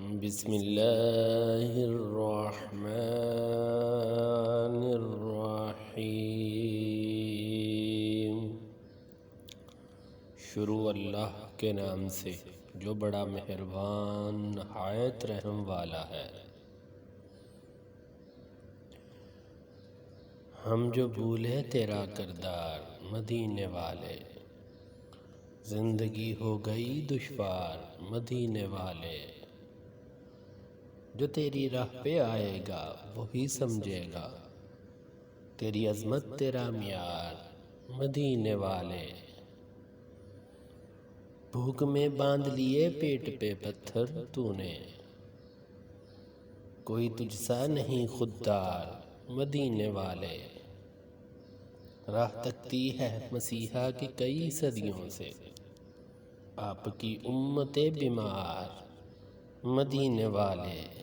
بسم اللہ الرحمن الرحیم۔ شروع اللہ کے نام سے جو بڑا مہربان نہایت رحم والا ہے۔ ہم جو بھولے تیرا کردار مدینے والے، زندگی ہو گئی دشوار مدینے والے۔ جو تیری راہ پہ آئے گا وہی سمجھے گا، تیری عظمت تیرا معیار مدینے والے۔ بھوک میں باندھ لیے پیٹ پہ پتھر تو نے، کوئی تجھ سا نہیں خوددار مدینے والے۔ راہ تکتی ہے مسیحا کی کئی صدیوں سے، آپ کی امت بیمار مدینے والے۔